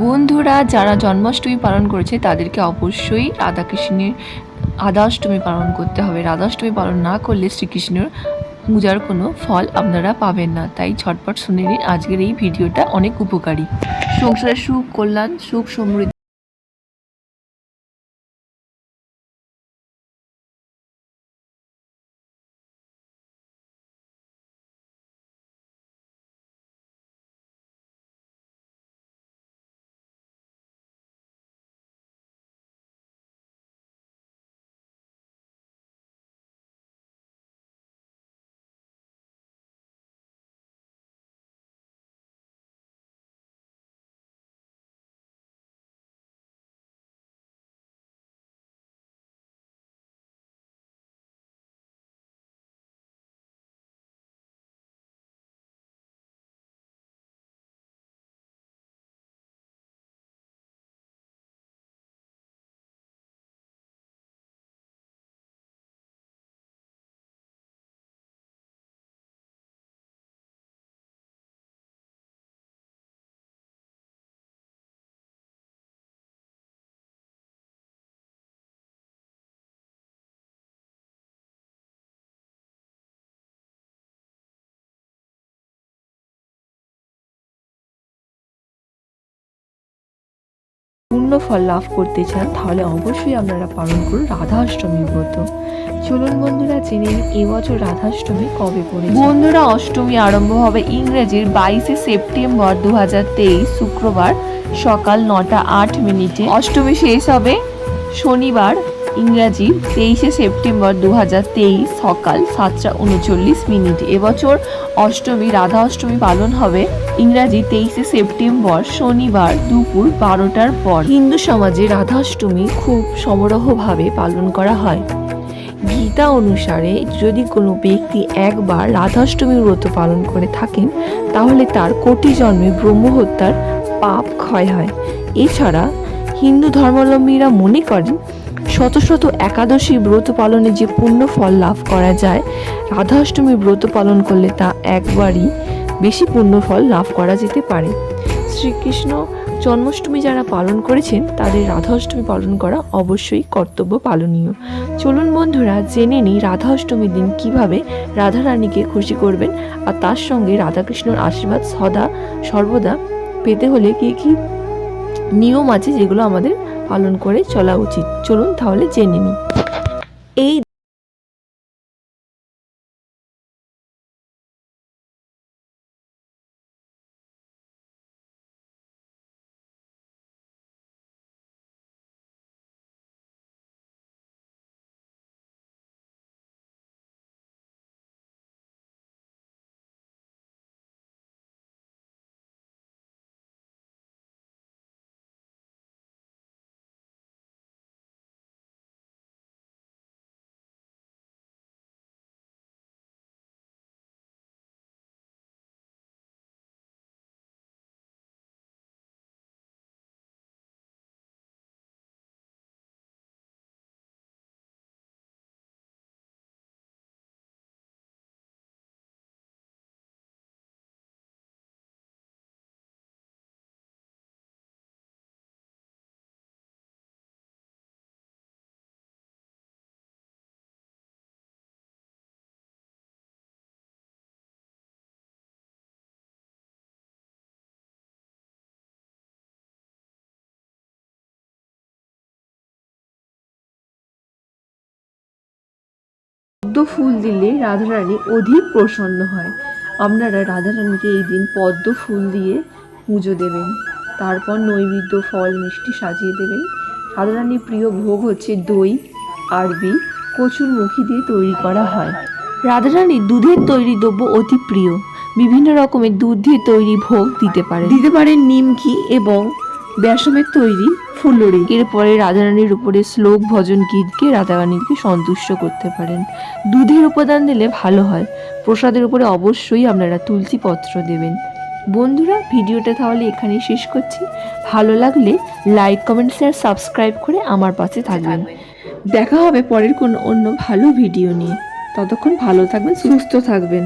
বন্ধুরা যারা জন্মাষ্টমী পালন করেছে তাদেরকে অবশ্যই রাধাকৃষ্ণের রাধাষ্টমী পালন করতে হবে। রাধাষ্টমী পালন না করলে শ্রীকৃষ্ণের পূজার কোনো ফল আপনারা পাবেন না। তাই ঝটপট শুনে নিন আজকের এই ভিডিওটা অনেক উপকারী। সংসারের সুখ, কল্যাণ, সুখ, সমৃদ্ধি পূর্ণ ফল লাভ করতে চান তাহলে অবশ্যই আপনারা পালন করুন রাধাষ্টমী ব্রত। চলুন বন্ধুরা জেনে নিন এবছর রাধাষ্টমী কবে পড়েছে। বন্ধুরা অষ্টমী আরম্ভ হবে ইংরেজির 22শে সেপ্টেম্বর 2023 শুক্রবার সকাল 9টা 8 মিনিটে। অষ্টমী শেষ হবে শনিবার ইংরাজি 23শে সেপ্টেম্বর 2023 সকাল 7টা 39 মিনিট। এবছর অষ্টমী রাধা অষ্টমী পালন হবে ইংরাজি 23শে সেপ্টেম্বর শনিবার দুপুর 12টার পর। হিন্দু সমাজে রাধাষ্টমী খুব সমারোহভাবে পালন করা হয়। গীতা অনুসারে যদি কোনো ব্যক্তি একবার রাধাষ্টমী ব্রত পালন করে থাকেন তাহলে তার কোটি জন্মে ব্রহ্মহত্যার পাপ ক্ষয় হয়। এছাড়া হিন্দু ধর্মাবলম্বীরা মনে করেন শত শত একাদশী ব্রত পালনে যে পুণ্য ফল লাভ করা যায়, রাধাষ্টমী ব্রত পালন করলে তা একবারই বেশি পুণ্য ফল লাভ করা যেতে পারে। শ্রীকৃষ্ণ জন্মাষ্টমী যারা পালন করেছেন তাদের রাধাষ্টমী পালন করা অবশ্যই কর্তব্য পালনীয়। চলুন বন্ধুরা জেনে নিই রাধাষ্টমীর দিন কিভাবে রাধারানীকে খুশি করবেন আর তার সঙ্গে রাধাকৃষ্ণর আশীর্বাদ সর্বদা পেতে হলে কি কি নিয়ম আছে যেগুলো আমাদের পালন করে চলা উচিত। চলুন তাহলে জেনে নিই। এই পদ্ম ফুল দিলে রাধারানী অধিক প্রসন্ন হয়। আপনারা রাধারানীকে এই দিন পদ্ম ফুল দিয়ে পুজো দেবেন। তারপর নৈবেদ্য ফল মিষ্টি সাজিয়ে দেবেন। রাধারানীর প্রিয় ভোগ হচ্ছে দই আরবি কচুরমুখী দিয়ে তৈরি করা হয়। রাধারানীর দুধের তৈরি দ্রব্য অতি প্রিয়। বিভিন্ন রকমের দুধ দিয়ে তৈরি ভোগ দিতে পারেন নিমকি এবং বেসমের তৈরি ফুলরি। এরপরে রাধারানীর উপরে শ্লোক ভজন গীতকে রাধারানীকে সন্তুষ্ট করতে পারেন। দুধের উপাদান দিলে ভালো হয়। প্রসাদের উপরে অবশ্যই আপনারা তুলসী পত্র দেবেন। বন্ধুরা ভিডিওটা তাহলে এখানেই শেষ করছি। ভালো লাগলে লাইক কমেন্ট শেয়ার সাবস্ক্রাইব করে আমার পাশে থাকবেন। দেখা হবে পরের কোনো অন্য ভালো ভিডিও নিয়ে। ততক্ষণ ভালো থাকবেন, সুস্থ থাকবেন।